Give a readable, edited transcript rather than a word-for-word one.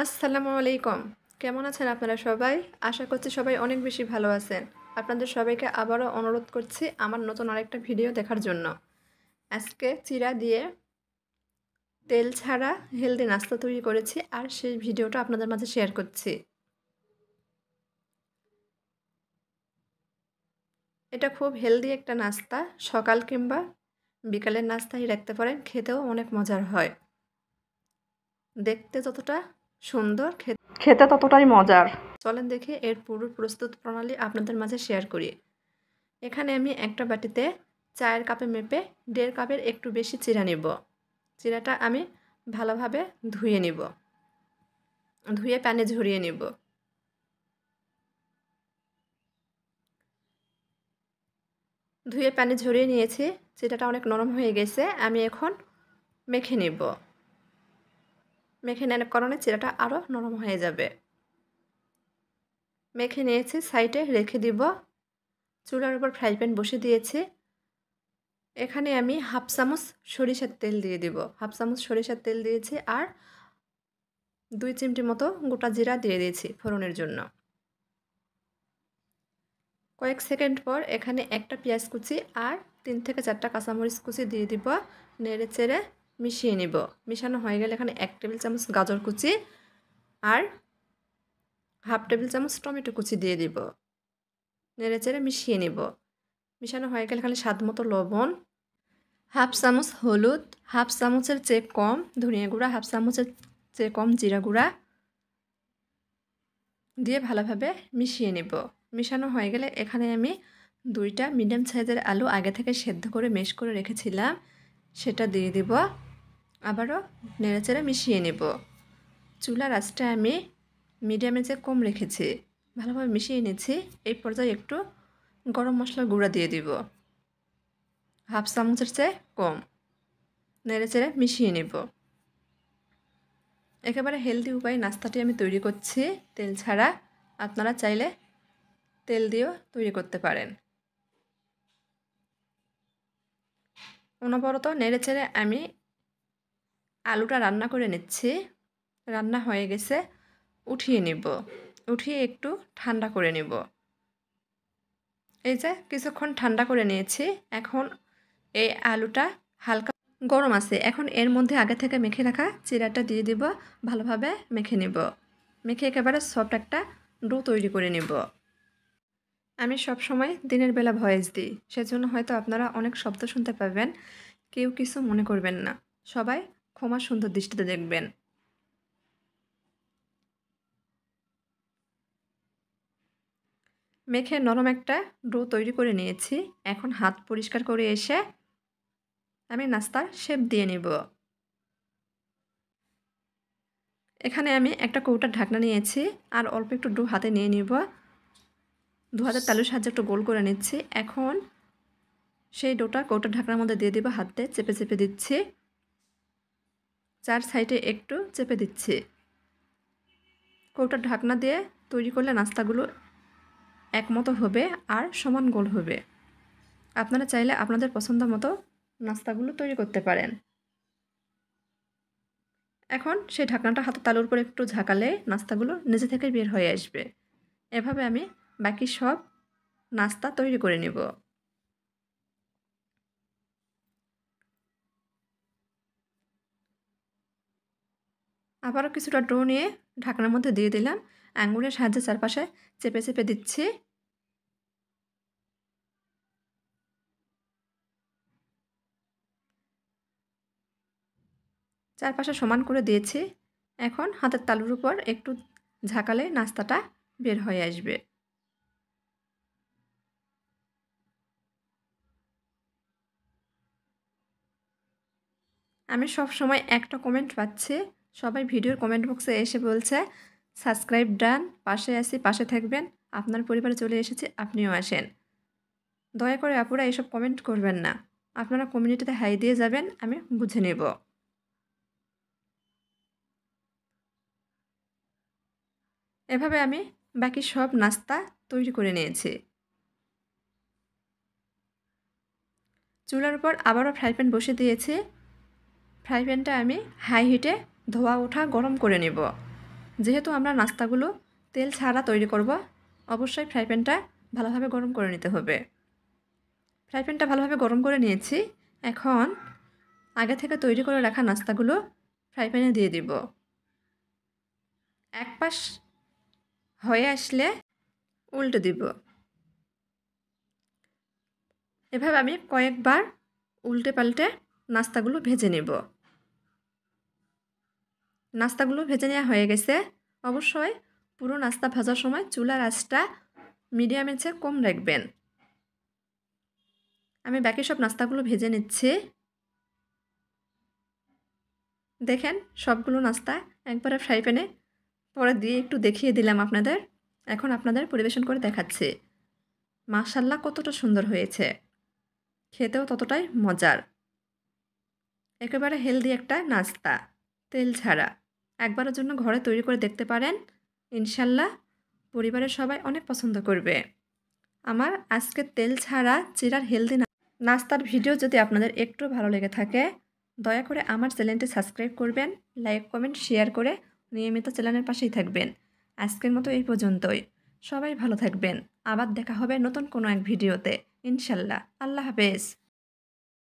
আসসালামু আলাইকুম। কেমন আছেন আপনারা সবাই? আশা করছি সবাই অনেক বেশি ভালো আছেন। আপনাদের সবাইকে আবারও অনুরোধ করছি আমার নতুন আরেকটা ভিডিও দেখার জন্য। আজকে চিড়া দিয়ে তেল ছাড়া হেলদি নাস্তা তৈরি করেছি আর সেই ভিডিওটা আপনাদের মাঝে শেয়ার করছি। এটা খুব হেলদি একটা নাস্তা, সকাল কিংবা বিকালের নাস্তায় রাখতে পারেন, খেতেও অনেক মজার হয়। দেখতে যতটা সুন্দর, খেতে ততটাই মজার। চলেন দেখে এর পুরো প্রস্তুত প্রণালী আপনাদের মাঝে শেয়ার করি। এখানে আমি একটা বাটিতে চায়ের কাপে মেপে 1.5 কাপের একটু বেশি চিড়া নিব। চিড়াটা আমি ভালোভাবে ধুয়ে নিব, ধুয়ে প্যানে ঝরিয়ে নিব। ধুয়ে প্যানে ঝরিয়ে নিয়েছি, চিড়াটা অনেক নরম হয়ে গেছে। আমি এখন মেখে নিব। মেখে নেওয়ার কারণে চিড়াটা আরও নরম হয়ে যাবে। মেখে নিয়েছি, সাইডে রেখে দিব। চুলার উপর ফ্রাই প্যান বসে দিয়েছি। এখানে আমি 1/2 চামচ সরিষার তেল দিয়ে দিব। 1/2 চামচ সরিষার তেল দিয়েছি আর 2 চিমটি মতো গোটা জিরা দিয়ে দিয়েছি ফোড়নের জন্য। কয়েক সেকেন্ড পর এখানে একটা পেঁয়াজ কুচি আর 3 থেকে 4টা কাঁচামরিচ কুচি দিয়ে দিব। নেড়ে চেড়ে মিশিয়ে নিব। মিশানো হয়ে গেলে এখানে 1 টেবিল চামচ গাজর কুচি আর 1/2 টেবিল চামচ টমেটো কুচি দিয়ে দিব। নেড়ে চেড়ে মিশিয়ে নিব। মিশানো হয়ে গেলে এখানে স্বাদ মতো লবণ, 1/2 চামচ হলুদ, 1/2 চামচের চেয়ে কম ধনিয়া গুঁড়া, 1/2 চামচের চেয়ে কম জিরা গুঁড়া দিয়ে ভালোভাবে মিশিয়ে নেব। মিশানো হয়ে গেলে এখানে আমি 2টা মিডিয়াম সাইজের আলু আগে থেকে সেদ্ধ করে ম্যাশ করে রেখেছিলাম, সেটা দিয়ে দিব। আবারও নেড়েচেড়ে মিশিয়ে নেব। চুলার আঁচটা আমি মিডিয়ামের চেয়ে কম রেখেছি, ভালোভাবে মিশিয়ে নিচ্ছি। এই পর্যায়ে একটু গরম মশলার গুঁড়া দিয়ে দিব, 1/2 চামচের চেয়ে কম। নেড়েচেড়ে মিশিয়ে নেব। একেবারে হেলদি উপায়ে নাস্তাটি আমি তৈরি করছি তেল ছাড়া। আপনারা চাইলে তেল দিয়েও তৈরি করতে পারেন। অনবরত নেড়েচেড়ে আমি আলুটা রান্না করে নিচ্ছি। রান্না হয়ে গেছে, উঠিয়ে নিব। উঠিয়ে একটু ঠান্ডা করে নিব। এই যে কিছুক্ষণ ঠান্ডা করে নিয়েছি। এখন এই আলুটা হালকা গরম আছে, এখন এর মধ্যে আগে থেকে মেখে রাখা চিড়াটা দিয়ে দিব। ভালোভাবে মেখে নিব। মেখে একেবারে সফট একটা ডো তৈরি করে নিব। আমি সব সময় দিনের বেলা ভয়েস দিই, সেজন্য হয়তো আপনারা অনেক শব্দ শুনতে পাবেন। কেউ কিছু মনে করবেন না, সবাই ক্ষমা সুন্দর দৃষ্টিতে দেখবেন। মেখে নরম একটা ডো তৈরি করে নিয়েছি। এখন হাত পরিষ্কার করে এসে আমি নাস্তার শেপ দিয়ে নিব। এখানে আমি একটা কৌটার ঢাকনা নিয়েছি আর অল্প একটু ডো হাতে নিয়ে নিব। 2 হাতের তালুর সাহায্যে একটু গোল করে নিচ্ছি। এখন সেই ডোটা কৌটার ঢাকনার মধ্যে দিয়ে দিব। হাতে চেপে চেপে দিচ্ছি, 4 সাইডে একটু চেপে দিচ্ছি। কৌটার ঢাকনা দিয়ে তৈরি করলে নাস্তাগুলো একমতো হবে আর সমান গোল হবে। আপনারা চাইলে আপনাদের পছন্দ মতো নাস্তাগুলো তৈরি করতে পারেন। এখন সেই ঢাকনাটা হাতের তালুর উপর একটু ঝাঁকালে নাস্তাগুলো নিজে থেকে বের হয়ে আসবে। এভাবে আমি বাকি সব নাস্তা তৈরি করে নেব। আবারও কিছুটা ডো নিয়ে ঢাকনার মধ্যে দিয়ে দিলাম। আঙুলের সাহায্যে চারপাশে চেপে চেপে দিচ্ছি। চারপাশে সমান করে দিয়েছি। এখন হাতের তালুর উপর একটু ঝাঁকালে নাস্তাটা বের হয়ে আসবে। আমি সব সময় একটা কমেন্ট পাচ্ছি, সবাই ভিডিওর কমেন্ট বক্সে এসে বলছে সাবস্ক্রাইব ডান, পাশে আছি, পাশে থাকবেন, আপনার পরিবারে চলে এসেছে, আপনিও আসেন। দয়া করে আপুরা এসব কমেন্ট করবেন না। আপনারা কমিউনিটিতে হাই দিয়ে যাবেন, আমি বুঝে নেব। এভাবে আমি বাকি সব নাস্তা তৈরি করে নিয়েছি। চুলার উপর আবারও ফ্রাই প্যান বসে দিয়েছি। ফ্রাই প্যানটা আমি হাই হিটে ধোয়া ওঠা গরম করে নেব। যেহেতু আমরা নাস্তাগুলো তেল ছাড়া তৈরি করব, অবশ্যই ফ্রাই প্যানটা ভালোভাবে গরম করে নিতে হবে। ফ্রাই প্যানটা ভালোভাবে গরম করে নিয়েছি। এখন আগে থেকে তৈরি করে রাখা নাস্তাগুলো ফ্রাই প্যানে দিয়ে দিব। এক পাশ হয়ে আসলে উল্টে দিব। এভাবে আমি কয়েকবার উল্টে পাল্টে নাস্তাগুলো ভেজে নেব। নাস্তাগুলো ভেজে নেওয়া হয়ে গেছে। অবশ্যই পুরো নাস্তা ভাজার সময় চুলার আঁচটা মিডিয়ামের চেয়ে কম রাখবেন। আমি বাকি সব নাস্তাগুলো ভেজে নিচ্ছি। দেখেন সবগুলো নাস্তা একবারে ফ্রাই প্যানে পরে দিয়ে একটু দেখিয়ে দিলাম আপনাদের। এখন আপনাদের পরিবেশন করে দেখাচ্ছি। মাশাআল্লাহ কতটা সুন্দর হয়েছে, খেতেও ততটাই মজার। একেবারে হেলদি একটা নাস্তা, তেল ছাড়া। একবারের জন্য ঘরে তৈরি করে দেখতে পারেন, ইনশাল্লাহ পরিবারের সবাই অনেক পছন্দ করবে। আমার আজকে তেল ছাড়া চিড়ার হেলদি নাস্তার ভিডিও যদি আপনাদের একটু ভালো লেগে থাকে, দয়া করে আমার চ্যানেলটি সাবস্ক্রাইব করবেন, লাইক কমেন্ট শেয়ার করে নিয়মিত চ্যানেলের পাশেই থাকবেন। আজকের মতো এই পর্যন্তই। সবাই ভালো থাকবেন। আবার দেখা হবে নতুন কোনো এক ভিডিওতে, ইনশাল্লাহ। আল্লাহ হাফেজ।